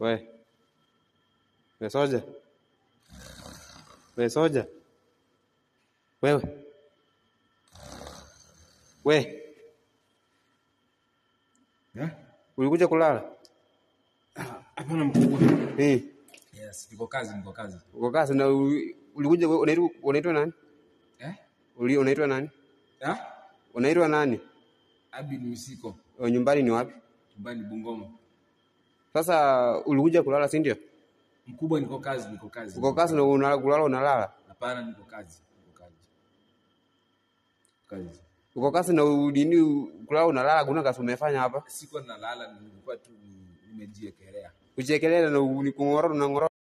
We. We soja. We soja. Wewe. We. Ulikuja kulala? Hapana mkubwa. Yes, niko kazi. Uko kazi na ulikuja unaitwa nani? Unaitwa nani? Unaitwa nani? Abi ni Misiko. Nyumbani ni wapi? Nyumbani Bungoma. Sasa ulikuja kulala si ndio? Mkubwa niko kazi. Uko kazi na unalala unalala? Hapana niko kazi. Uko kazi na udini kulala unalala kuna kazi umefanya hapa? Siko nalala nilikuwa tu nimejiekelea. Ujiekelea na unikungororo na ngororo.